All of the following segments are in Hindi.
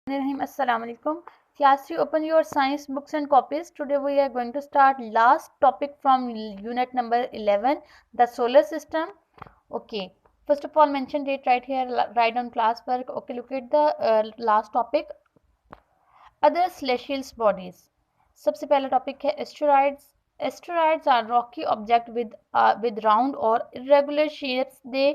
Assalamu alaikum. Class 3, open your science books and copies. Today we are going to start last topic from unit number 11, the solar system. Okay. First of all, mention date right here, write down class work. Okay, look at the last topic. Other celestial bodies. सबसे पहला टॉपिक है asteroids. Asteroids are rocky objects with round or irregular shapes. They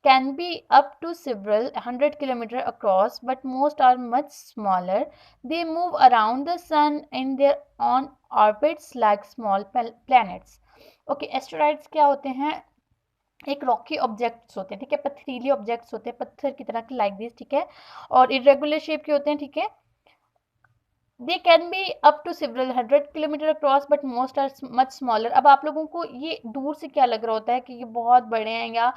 can be up to several hundred kilometers across, but most are much smaller. They move around the sun in their own orbits like small planets. Okay, asteroids क्या होते हैं? एक रॉकी ऑब्जेक्ट्स होते हैं, ठीक है, पथरीली ऑब्जेक्ट्स होते हैं, पत्थर की तरह के, लाइक दिस, ठीक है, और इरेगुलर शेप के होते हैं, ठीक है. They can be up to several 100 kilometre across but most are much smaller. अब आप लोगों को ये दूर से क्या लग रहा होता है कि ये बहुत बड़े हैं या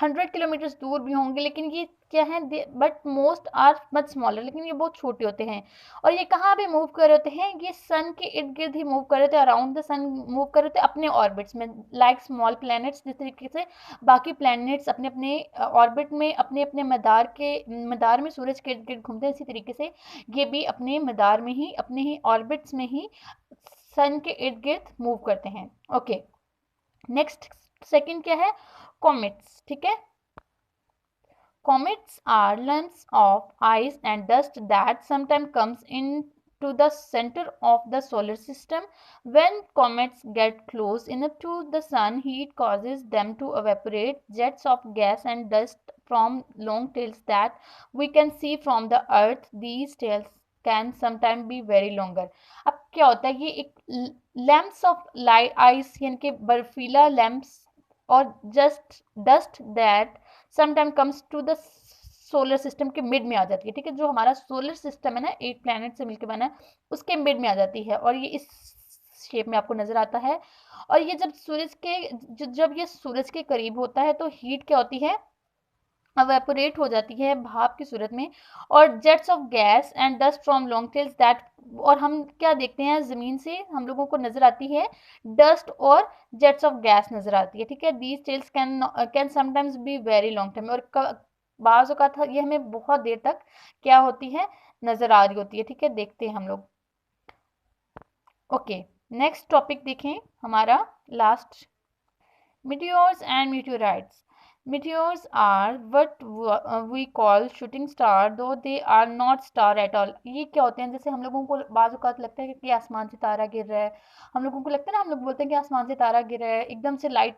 100 किलोमीटर दूर भी होंगे, लेकिन ये क्या है, but most are much smaller, लेकिन ये बहुत छोटे होते हैं. और ये कहाँ पे मूव कर रहे होते हैं? ये सन के इर्द गिर्द ही मूव कर रहे थे, अराउंड द सन मूव कर रहे थे अपने ऑर्बिट्स में, लाइक स्मॉल प्लैनेट्स. जिस तरीके से बाकी प्लैनेट्स अपने अपने ऑर्बिट में अपने अपने मदार में सूरज के इर्द गिर्द घूमते हैं, इसी तरीके से ये भी अपने मदार में ही, अपने ही ऑर्बिट्स में ही सन के इर्द गिर्द मूव करते हैं. ओके, नेक्स्ट सेकंड क्या है? कॉमेट्स. ठीक है, comets are lumps of ice and dust that sometimes comes into the center of the solar system. When comets get close enough to the sun, heat causes them to evaporate. Jets of gas and dust from long tails that we can see from the earth. These tails can sometimes be very longer. अब क्या होता है? ये एक लैम्प्स ऑफ लाइट आइस यानी कि बर्फीला लैम्प्स और just dust that sometime comes to the solar system के मिड में आ जाती है. ठीक है, जो हमारा सोलर सिस्टम है ना, 8 प्लैनेट से मिलकर बना है, उसके मिड में आ जाती है और ये इस शेप में आपको नजर आता है. और ये जब ये सूरज के करीब होता है तो हीट क्या होती है? एवेपोरेट हो जाती है भाप की सूरत में. और jets of gas and dust from long tails that, और हम क्या देखते हैं? ज़मीन से हम लोगों को नज़र आती है डस्ट और जेट्स ऑफ गैस नज़र आती है. ठीक है, these tails can sometimes be very long time, और बाज़ औक़ात ये हमें बहुत देर तक क्या होती है? नज़र आ रही होती है. ठीक है, देखते हैं हम लोग. ओके, नेक्स्ट टॉपिक देखें हमारा last, meteors and meteorites. Meteors are what we call shooting star, though they are not star at all. ये क्या होते हैं? जैसे हम लोगों को बाज़ औक़ात लगता है कि आसमान से तारा गिर रहा है, हम लोगों को लगता है ना, हम लोग बोलते हैं कि आसमान से तारा गिर रहा है, एकदम से लाइट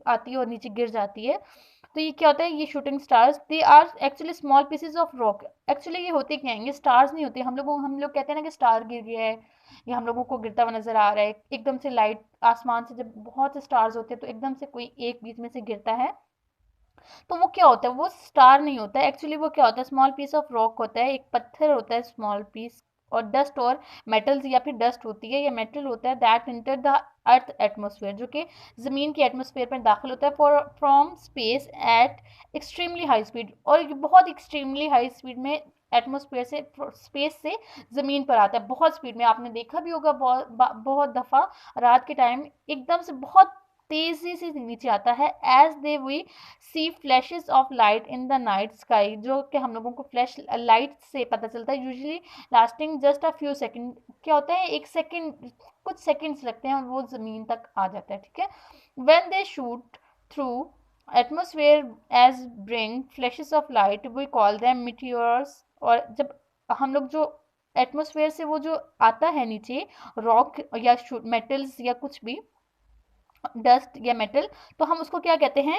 आती है और नीचे गिर जाती है. तो ये क्या होता है? ये shooting stars, they are actually small pieces of rock. Actually ये होते क्या हैं? ये स्टार्स नहीं होते. हम लोग कहते हैं ना कि स्टार गिर गया है, ये हम लोगों को गिरता हुआ नजर आ रहा है. एकदम से लाइट आसमान से, जब बहुत से स्टार्स होते हैं तो एकदम से कोई एक बीच में से गिरता है, तो वो क्या होता है? वो स्टार नहीं होता है. एक्चुअली वो क्या होता है? स्मॉल पीस ऑफ रॉक होता है, एक पत्थर होता है, स्मॉल पीस, और डस्ट और मेटल्स, या फिर डस्ट होती है या मेटल होता है, that enter the earth atmosphere, जो कि ज़मीन की एटमोसफेयर में दाखिल होता है from space at extremely high speed. और ये बहुत एक्सट्रीमली हाई स्पीड में एटमोसफेयर से, स्पेस से ज़मीन पर आता है बहुत स्पीड में. आपने देखा भी होगा बहुत दफ़ा रात के टाइम एकदम से बहुत तेज़ी से नीचे आता है. As they we see flashes of light in the night sky, जो कि हम लोगों को फ्लैश लाइट से पता चलता है, usually lasting just a few second. क्या होता है? एक सेकंड, कुछ सेकंड्स लगते हैं और वो ज़मीन तक आ जाता है. ठीक है, when they shoot through atmosphere as bring flashes of light, we call them meteors. और जब हम लोग जो एटमोसफेयर से वो जो आता है नीचे रॉक या मेटल्स या कुछ भी डस्ट या मेटल, तो हम उसको क्या कहते हैं?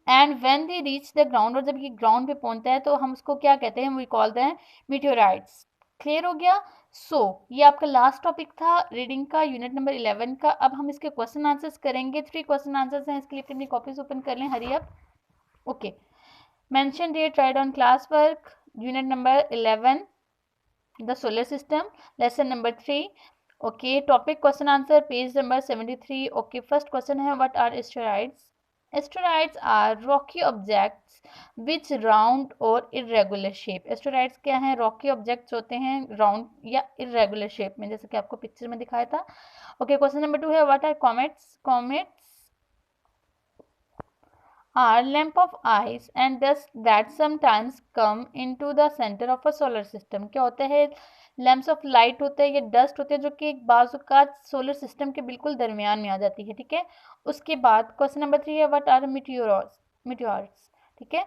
And when they reach the ground, और जब ये ग्राउंड पे पहुंचता है तो हम उसको क्या कहते हैं? We call them meteorites. Clear हो गया? ये आपका लास्ट टॉपिक था रीडिंग का, यूनिट नंबर 11 का. अब हम इसके क्वेश्चन आंसर्स करेंगे. 3 क्वेश्चन आंसर्स हैं, इसके लिए अपनी कॉपीज ओपन कर लें. Hurry up. Okay, mention date, write on class work, unit number 11, the solar system, lesson number 3. Okay, topic question answer, page number 73. Okay, first question है, what are asteroids? Asteroids are rocky objects which round और irregular shape. Asteroids क्या हैं? Rocky objects होते हैं round या irregular shape में, जैसे कि आपको पिक्चर में दिखाया था. ओके, क्वेश्चन नंबर 2 है, what are comets? Comets are lamp of ice and dust that sometimes come into the center of a solar system. क्या होता है, लैम्प्स ऑफ लाइट होते हैं, ये डस्ट होते हैं जो कि बाजुकात सोलर सिस्टम के बिल्कुल दरमियान में आ जाती है, ठीक है। उसके बाद क्वेश्चन नंबर 3 है व्हाट आर मीटियोर्स, मीटियोर्स, ठीक है।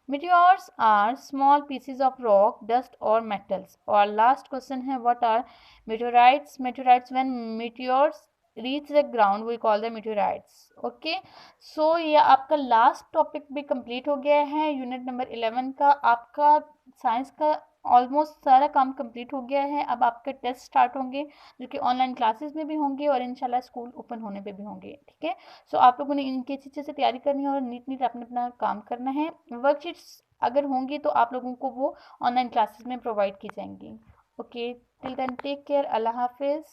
Meteors are small pieces of rock, dust or metals. और last question है what are meteorites? Meteorites, when meteors reach the ground we call them meteorites. Okay, so ये आपका लास्ट टॉपिक भी कंप्लीट हो गया है, यूनिट नंबर 11 का। आपका साइंस का ऑलमोस्ट सारा काम कंप्लीट हो गया है। अब आपके टेस्ट स्टार्ट होंगे जो कि ऑनलाइन क्लासेस में भी होंगे और इंशाल्लाह स्कूल ओपन होने पे भी होंगे, ठीक है। सो आप लोगों ने इनकी अच्छे से तैयारी करनी है और नीट नीट अपने अपना काम करना है। वर्कशीट्स अगर होंगी तो आप लोगों को वो ऑनलाइन क्लासेस में प्रोवाइड की जाएंगी। Okay, till then take care, अल्लाह हाफिज़।